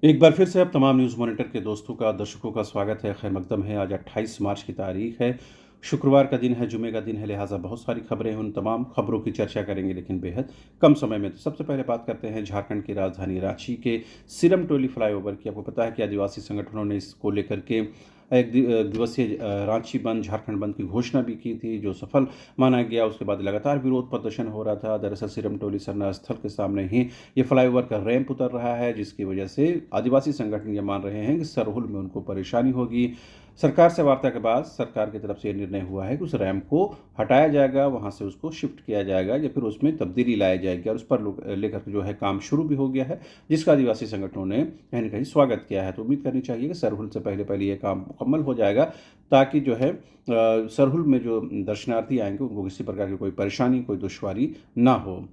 एक बार फिर से अब तमाम न्यूज़ मॉनिटर के दोस्तों का, दर्शकों का स्वागत है। खैर मकदम है। आज 28 मार्च की तारीख है। शुक्रवार का दिन है, जुमे का दिन है, लिहाजा बहुत सारी खबरें हैं। उन तमाम खबरों की चर्चा करेंगे, लेकिन बेहद कम समय में। तो सबसे पहले बात करते हैं झारखंड की राजधानी रांची के सिरम टोली फ्लाईओवर की। आपको पता है कि आदिवासी संगठनों ने इसको लेकर के एक दिवसीय रांची बंद, झारखंड बंद की घोषणा भी की थी, जो सफल माना गया। उसके बाद लगातार विरोध प्रदर्शन हो रहा था। दरअसल सिरम टोली सरना स्थल के सामने ही ये फ्लाईओवर का रैंप उतर रहा है, जिसकी वजह से आदिवासी संगठन ये मान रहे हैं कि सरहुल में उनको परेशानी होगी। सरकार से वार्ता के बाद सरकार की तरफ से ये निर्णय हुआ है कि उस रैंप को हटाया जाएगा, वहाँ से उसको शिफ्ट किया जाएगा या फिर उसमें तब्दीली लाई जाएगी, और उस पर लेकर के जो है काम शुरू भी हो गया है, जिसका आदिवासी संगठनों ने कहीं न कहीं स्वागत किया है। तो उम्मीद करनी चाहिए कि सरहुल से पहले-पहले ये काम मुकम्मल हो जाएगा, ताकि जो है सरहुल में जो दर्शनार्थी आएँगे उनको किसी प्रकार की कोई परेशानी, कोई दुश्वारी ना हो।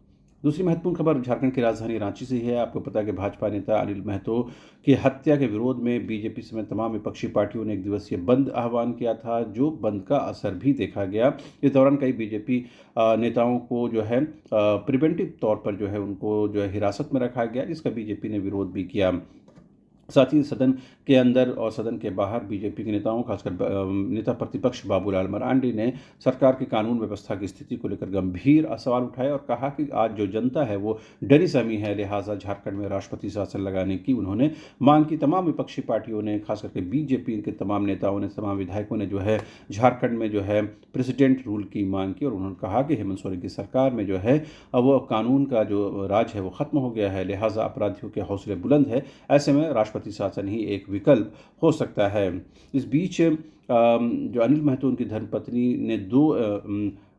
दूसरी महत्वपूर्ण खबर झारखंड की राजधानी रांची से ही है। आपको पता है कि भाजपा नेता अनिल महतो की हत्या के विरोध में बीजेपी समेत तमाम विपक्षी पार्टियों ने एक दिवसीय बंद आह्वान किया था, जो बंद का असर भी देखा गया। इस दौरान कई बीजेपी नेताओं को जो है प्रिवेंटिव तौर पर जो है उनको जो है हिरासत में रखा गया, जिसका बीजेपी ने विरोध भी किया। साथ ही सदन के अंदर और सदन के बाहर बीजेपी के नेताओं, खासकर नेता प्रतिपक्ष बाबूलाल मरांडी ने सरकार की कानून व्यवस्था की स्थिति को लेकर गंभीर सवाल उठाए और कहा कि आज जो जनता है वो डरी सहमी है, लिहाजा झारखंड में राष्ट्रपति शासन लगाने की उन्होंने मांग की। तमाम विपक्षी पार्टियों ने, खास करके बीजेपी के तमाम नेताओं ने, तमाम विधायकों ने जो है झारखंड में जो है प्रेसिडेंट रूल की मांग की, और उन्होंने कहा कि हेमंत सोरेन की सरकार में जो है वो कानून का जो राज है वो खत्म हो गया है, लिहाजा अपराधियों के हौसले बुलंद है। ऐसे में राष्ट्रपति शासन ही एक विकल्प हो सकता है। इस बीच जो अनिल महतो, उनकी धर्मपत्नी ने दो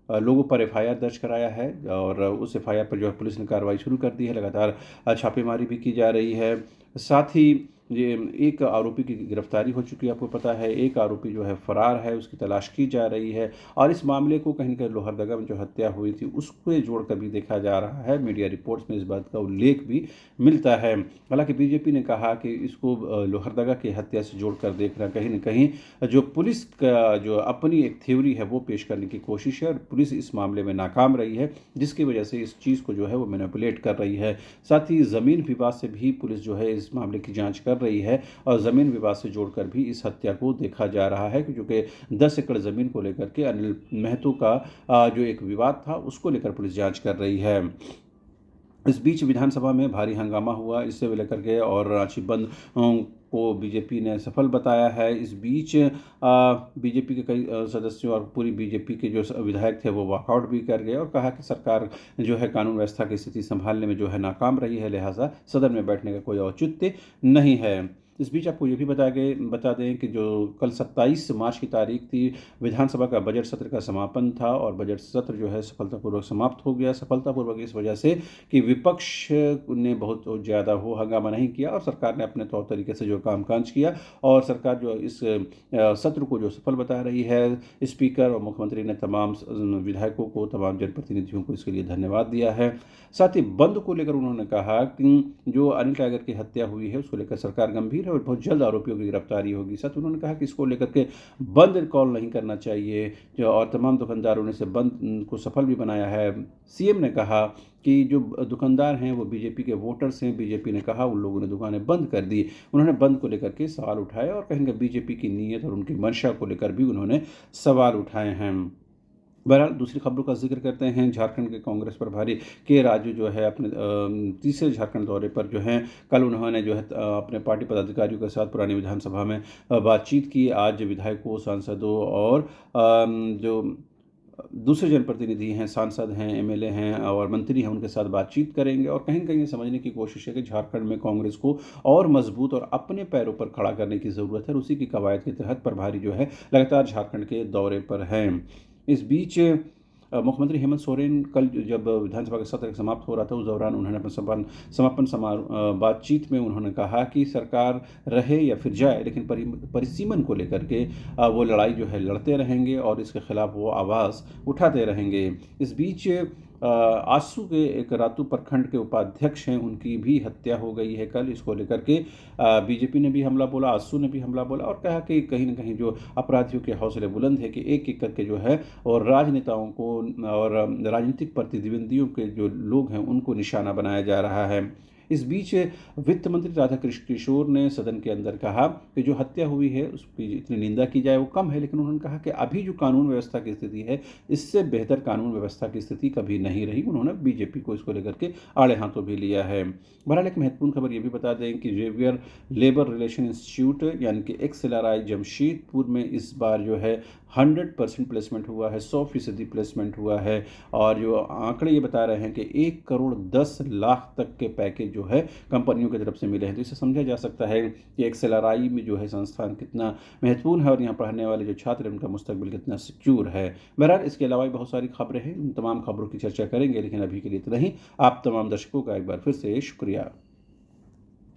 लोगों पर एफआईआर दर्ज कराया है, और उस एफआईआर पर जो है पुलिस ने कार्रवाई शुरू कर दी है। लगातार छापेमारी भी की जा रही है। साथ ही ये एक आरोपी की गिरफ्तारी हो चुकी है, आपको पता है। एक आरोपी जो है फरार है, उसकी तलाश की जा रही है, और इस मामले को कहीं न कहीं लोहरदगा में जो हत्या हुई थी उसको जोड़कर भी देखा जा रहा है। मीडिया रिपोर्ट्स में इस बात का उल्लेख भी मिलता है। हालांकि बीजेपी ने कहा कि इसको लोहरदगा की हत्या से जोड़कर देखना कहीं न कहीं जो पुलिस का जो अपनी एक थ्योरी है वो पेश करने की कोशिश है, और पुलिस इस मामले में नाकाम रही है, जिसकी वजह से इस चीज़ को जो है वो मैनिपुलेट कर रही है। साथ ही ज़मीन विवाद से भी पुलिस जो है इस मामले की जांच कर रही है, और ज़मीन विवाद से जोड़कर भी इस हत्या को देखा जा रहा है, क्योंकि 10 एकड़ ज़मीन को लेकर के अनिल महतो का जो एक विवाद था उसको लेकर पुलिस जांच कर रही है। इस बीच विधानसभा में भारी हंगामा हुआ, इससे लेकर के, और रांची बंद को बीजेपी ने सफल बताया है। इस बीच बीजेपी के कई सदस्यों और पूरी बीजेपी के जो विधायक थे वो वॉकआउट भी कर गए, और कहा कि सरकार जो है कानून व्यवस्था की स्थिति संभालने में जो है नाकाम रही है, लिहाजा सदन में बैठने का कोई औचित्य नहीं है। इस बीच आपको ये भी बता दें कि जो कल 27 मार्च की तारीख थी, विधानसभा का बजट सत्र का समापन था, और बजट सत्र जो है सफलतापूर्वक समाप्त हो गया। सफलतापूर्वक इस वजह से कि विपक्ष ने बहुत ज़्यादा हो हंगामा नहीं किया, और सरकार ने अपने तौर तरीके से जो कामकाज किया, और सरकार जो इस सत्र को जो सफल बता रही है। स्पीकर और मुख्यमंत्री ने तमाम विधायकों को, तमाम जनप्रतिनिधियों को इसके लिए धन्यवाद दिया है। साथ ही बंद को लेकर उन्होंने कहा कि जो अनिल टाइगर की हत्या हुई है उसको लेकर सरकार गंभीर है, और बहुत जल्द आरोपियों की गिरफ्तारी होगी। साथ उन्होंने कहा कि इसको लेकर के बंद कॉल नहीं करना चाहिए, जो और तमाम दुकानदारों ने इसे बंद को सफल भी बनाया है। सीएम ने कहा कि जो दुकानदार हैं वो बीजेपी के वोटर्स हैं, बीजेपी ने कहा उन लोगों ने दुकानें बंद कर दी। उन्होंने बंद को लेकर के सवाल उठाए, और कहीं बीजेपी की नीयत और उनकी मंशा को लेकर भी उन्होंने सवाल उठाए हैं। बहरहाल दूसरी खबरों का जिक्र करते हैं। झारखंड के कांग्रेस प्रभारी के राजू जो है अपने तीसरे झारखंड दौरे पर जो हैं, कल उन्होंने जो है अपने पार्टी पदाधिकारियों के साथ पुरानी विधानसभा में बातचीत की। आज विधायकों, सांसदों और जो दूसरे जनप्रतिनिधि हैं, सांसद हैं, एमएलए हैं और मंत्री हैं, उनके साथ बातचीत करेंगे, और कहीं न कहीं ये समझने की कोशिश है कि झारखंड में कांग्रेस को और मजबूत और अपने पैरों पर खड़ा करने की ज़रूरत है, और उसी की कवायद के तहत प्रभारी जो है लगातार झारखंड के दौरे पर हैं। इस बीच मुख्यमंत्री हेमंत सोरेन कल जब विधानसभा का सत्र समाप्त हो रहा था, उस दौरान उन्होंने अपने समापन समारोह बातचीत में उन्होंने कहा कि सरकार रहे या फिर जाए, लेकिन परिसीमन को लेकर के वो लड़ाई जो है लड़ते रहेंगे, और इसके खिलाफ वो आवाज़ उठाते रहेंगे। इस बीच आसू के एक रातू प्रखंड के उपाध्यक्ष हैं, उनकी भी हत्या हो गई है कल। इसको लेकर के बीजेपी ने भी हमला बोला, आसू ने भी हमला बोला, और कहा कि कहीं न कहीं जो अपराधियों के हौसले बुलंद है कि एक-एक करके जो है, और राजनेताओं को और राजनीतिक प्रतिद्वंदियों के जो लोग हैं उनको निशाना बनाया जा रहा है। इस बीच वित्त मंत्री राधाकृष्ण किशोर ने सदन के अंदर कहा कि जो हत्या हुई है उसकी जितनी निंदा की जाए वो कम है, लेकिन उन्होंने कहा कि अभी जो कानून व्यवस्था की स्थिति है इससे बेहतर कानून व्यवस्था की स्थिति कभी नहीं रही। उन्होंने बीजेपी को इसको लेकर के आड़े हाथों भी लिया है। बहरहाल एक महत्वपूर्ण खबर ये भी बता दें कि जेवियर लेबर रिलेशन इंस्टीट्यूट यानी कि XLRI जमशेदपुर में इस बार जो है 100% प्लेसमेंट हुआ है, 100% प्लेसमेंट हुआ है। और जो आंकड़े ये बता रहे हैं कि 1,10,00,000 तक के पैकेज जो है कंपनियों की तरफ से मिले हैं। तो इससे समझा जा सकता है कि XLRI में जो है संस्थान कितना महत्वपूर्ण है और यहाँ पढ़ने वाले जो छात्र हैं उनका मुस्तकबिल कितना सिक्योर है। बहरहाल इसके अलावा भी बहुत सारी खबरें हैं, उन तमाम खबरों की चर्चा करेंगे, लेकिन अभी के लिए इतना ही। आप तमाम दर्शकों का एक बार फिर से शुक्रिया।